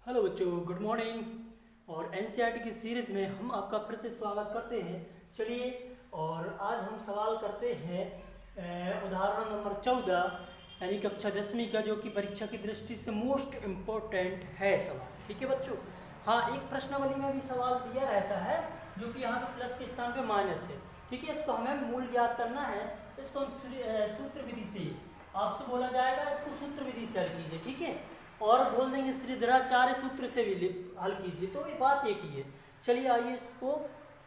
Hello बच्चों, good morning. और NCERT की सीरीज में हम आपका फिर से स्वागत करते हैं। चलिए, और आज हम सवाल करते हैं उदाहरण नंबर 14 यानी कक्षा 10वीं का, जो कि परीक्षा की दृष्टि से मोस्ट इम्पोर्टेंट है सवाल। ठीक है बच्चों। हाँ, एक प्रश्नावली में भी सवाल दिया रहता है जो कि यहाँ पे प्लस के स्थान पे माइनस है। ठीक है, इसको हमें मूल ज्ञात करना है। इसको हम सूत्र विधि से, आपसे बोला जाएगा इसको सूत्र विधि से हल कीजिए। ठीक है, और बोल देंगे श्रीधराचार्य सूत्र से भी हल कीजिए। तो ये बात एक ही है। चलिए आइए इसको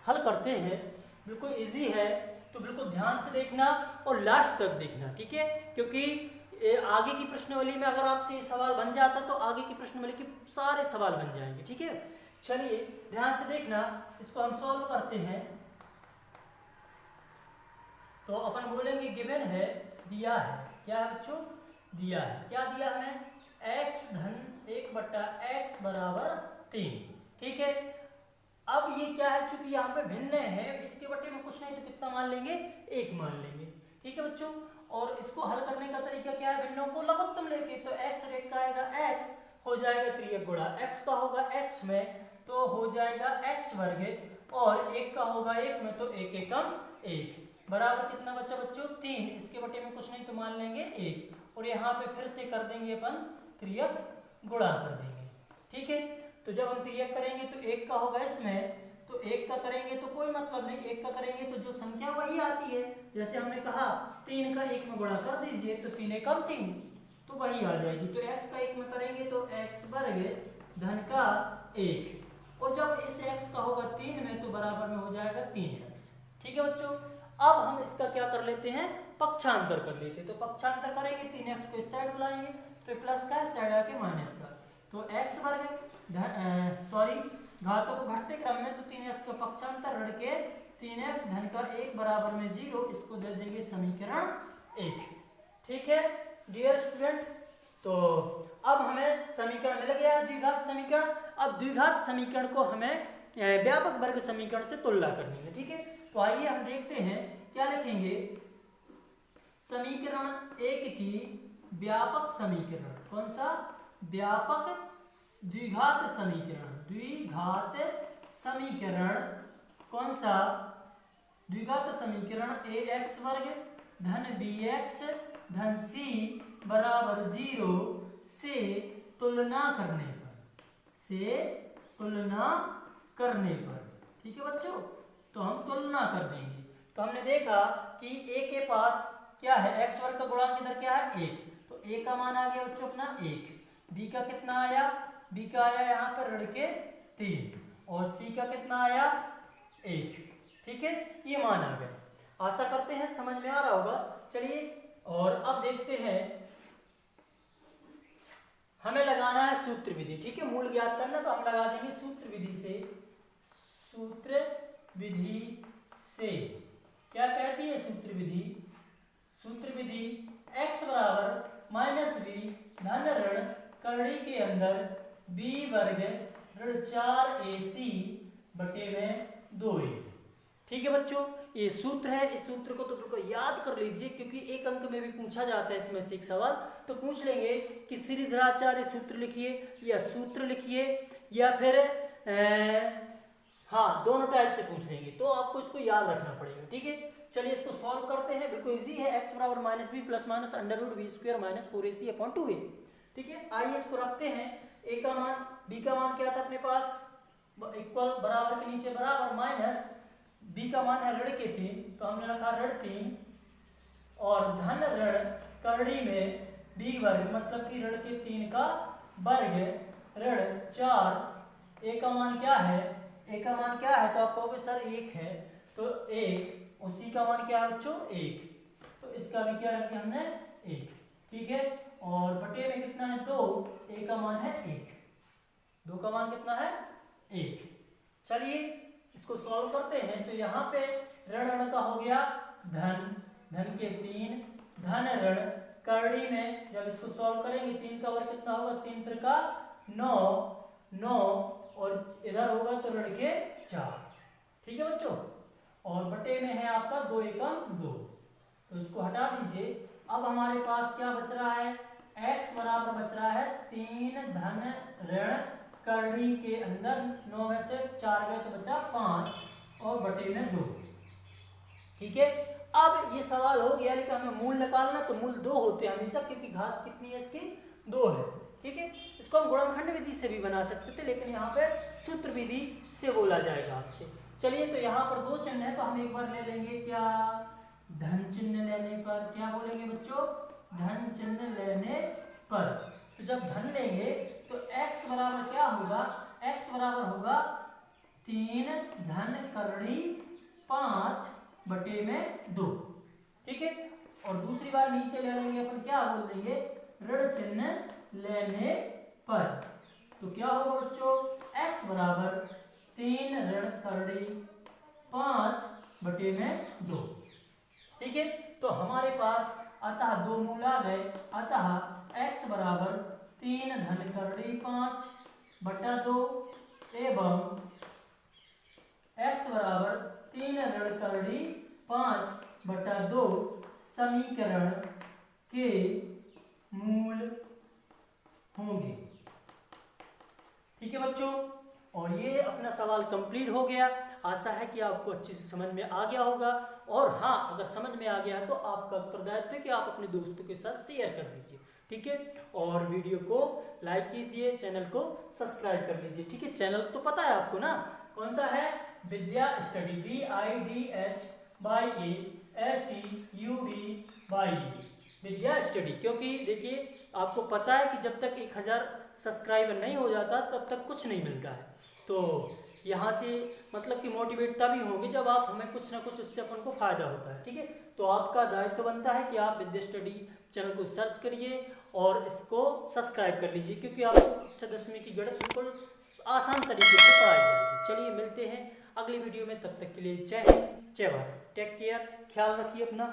हल करते हैं। बिल्कुल इजी है, तो बिल्कुल ध्यान से देखना और लास्ट तक देखना। ठीक है, क्योंकि आगे की प्रश्नावली में अगर आपसे ये सवाल बन जाता तो आगे की प्रश्नावली के सारे सवाल बन जाएंगे। ठीक है, चलिए ध्यान से देखना। इसको हम सॉल्व करते हैं। तो अपन बोलेंगे गिवन है, दिया है। क्या है बच्चों? दिया है। क्या दिया हमें? x धन 1/x बराबर 3। ठीक है, अब ये क्या है, चूंकि यहाँ पे भिन्न है, इसके बटे में कुछ नहीं तो कितना मान लेंगे? 1 मान लेंगे। ठीक है बच्चों, और इसको हल करने का तरीका क्या है? भिन्नों को लघुत्तम लेके, तो x और 1 का आएगा x, हो जाएगा 3 गुणा x का होगा x में तो हो जाएगा x वर्ग, और 1 का होगा 1 में तो 1 एकम 1 बराबर कितना बचा बच्चों? 3। इसके बटे में कुछ नहीं तो मान लेंगे 1, और यहाँ पे फिर से कर देंगे अपन त्रियक गुणा कर देंगे। ठीक है, तो जब हम त्रियक करेंगे तो 1 का होगा इसमें, तो 1 का करेंगे तो कोई मतलब नहीं, 1 का करेंगे तो जो संख्या वही आती है। जैसे हमने कहा 3 का 1 में गुणा कर दीजिए तो 3 एकम 3, तो वही आ जाएगी। तो x का 1 में करेंगे तो x वर्ग धन का 1, और जब इस x का होगा 3 में तो बराबर में हो जाएगा 3x। ठीक है बच्चों, अब हम इसका क्या कर लेते हैं? पक्षांतर कर लेते हैं। तो पक्षांतर करेंगे, 3x को इस साइड बुलाएंगे तो प्लस का साइड आके माइनस का, तो x वर्ग घातों को घटते क्रम में, तो 3x का पक्षांतर ऋण के 3x धन का 1 बराबर में 0, इसको दे देंगे समीकरण 1। ठीक है डियर स्टूडेंट, तो अब हमें समीकरण मिल गया द्विघात समीकरण। अब द्विघात समीकरण को हमें व्यापक वर्ग समीकरण से तुलना करनी है। ठीक है, तो आइए हम देखते हैं क्या लिखेंगे। समीकरण 1 की व्यापक समीकरण, कौन सा? व्यापक द्विघात समीकरण। द्विघात समीकरण कौन सा? द्विघात समीकरण ax वर्ग धन bx धन c बराबर 0 से तुलना करने पर, ठीक है बच्चों, तो हम तुलना कर देंगे। तो हमने देखा कि a के पास क्या है? x वर्ग का गुणांक इधर क्या है? 1, तो a का मान आ गया बच्चों अपना 1। b का कितना आया? b का आया यहाँ पर ऋण के 3, और c का कितना आया? 1। ठीक है, ये मान आ गया। आशा करते हैं समझ में आ रहा होगा। चलिए, और अब देखते हैं, हमें लगाना है सूत्र विधि। ठीक है, मूल ज्ञात करना, तो हम लगा देंगे सूत्र विधि से। सूत्र विधि से क्या कहती है सूत्र विधि? सूत्र विधि x बराबर माइनस बी धन ऋण करड़ी के अंदर b वर्ग ऋण 4ac बटे में 2a। ठीक है बच्चों, ये सूत्र है। इस सूत्र को तो बिल्कुल याद कर लीजिए, क्योंकि एक अंक में भी पूछा जाता है इसमें से एक सवाल। तो पूछ लेंगे कि श्रीधराचार्य सूत्र लिखिए, या सूत्र लिखिए, या फिर हाँ, दोनों टाइप से पूछ लेंगे, तो आपको इसको याद रखना पड़ेगा। ठीक है, चलिए इसको सॉल्व करते हैं। बिल्कुल इजी है। x बराबर minus b plus minus under root b square minus 4ac upon 2a। ठीक है, आइए इसको रखते हैं। a का मान, b का मान क्या था अपने पास? इक्वल, बराबर के नीचे बराबर, माइनस b का मान है ऋण के 3, तो हमने रखा ऋण 3, और धन ऋण करड़ी में b वर्ग, मतलब कि ऋण के 3 का वर्ग ऋण 4। a का मान क्या है? a का मान क्या है? तो आप कहोगे सर 1 है, तो 1, उसी का मान क्या है बच्चों? 1, तो इसका भी क्या रख दिया हमने? 1। ठीक है, और बटे में कितना है? 2। a का मान है 1, 2 का मान कितना है? 1। चलिए इसको सॉल्व करते हैं। तो यहाँ पे ऋण ऋण का हो गया धन, धन के 3 धन ऋण करड़ी में, जब इसको सॉल्व करेंगे 3 का वर्ग कितना होगा? 3 त्रिका 9, और इधर होगा तो ऋण के 4। ठीक है बच्चों, और बटे में है आपका 2 एकम 2, तो इसको हटा दीजिए। अब हमारे पास क्या बच रहा है? x बराबर बच रहा है 3 धन ऋण करड़ी के अंदर 9 में से 4 गए तो बचा 5 और बटे में 2। ठीक है, अब ये सवाल हो गया लेकिन हमें मूल निकालना, तो मूल 2 होते हैं हमेशा, क्योंकि घात कितनी है इसकी 2 है। ठीक है, इसको हम गुणनखंड विधि से भी बना सकते थे, लेकिन यहाँ पे सूत्र विधि से बोला जाएगा आपसे। चलिए, तो यहाँ पर 2 चिन्ह है, तो हम एक बार ले लेंगे क्या, धन चिन्ह लेने पर क्या बोलेंगे बच्चों, धन चिन्ह लेने पर। तो जब धन लेंगे तो x बराबर क्या होगा, x बराबर होगा 3 धन करड़ी 5 बटे में 2। ठीक है, और दूसरी बार नीचे ले लेंगे अपन, क्या बोल देंगे, ऋण चिन्ह लेने पर। तो क्या होगा बच्चों, x बराबर 3 ऋण करड़ी 5 बटे में 2। ठीक है, तो हमारे पास अतः 2 मूल आ गए, अतः x बराबर 3 धन करड़ी 5 बटा 2 एवं x बराबर 3 ऋण करड़ी 5 बटा 2 समीकरण के मूल होंगे। ठीक है बच्चों, और ये अपना सवाल कंप्लीट हो गया। आशा है कि आपको अच्छे से समझ में आ गया होगा, और हाँ, अगर समझ में आ गया तो आपका उत्तरदायित्व है कि आप अपने दोस्तों के साथ शेयर कर दीजिए। ठीक है, और वीडियो को लाइक कीजिए, चैनल को सब्सक्राइब कर लीजिए। ठीक है, चैनल तो पता है आपको ना, कौन सा है, विद्या स्टडी, VIDHYASTUDY, विद्या स्टडी। क्योंकि देखिए, आपको पता है कि जब तक 1000 सब्सक्राइबर नहीं हो जाता तब तक कुछ नहीं मिलता है। तो यहाँ से मतलब कि मोटिवेट तभी होंगे जब आप हमें कुछ ना कुछ, उससे अपन को फायदा होता है। ठीक है, तो आपका दायित्व बनता है कि आप विद्या स्टडी चैनल को सर्च करिए और इसको सब्सक्राइब कर लीजिए, क्योंकि आपको कक्षा 10वीं की गणित बिल्कुल आसान तरीके से पढ़ाई जाएगी। चलिए, मिलते हैं अगली वीडियो में, तब तक के लिए जय हिंद, जय भारत, टेक केयर, ख्याल रखिए अपना।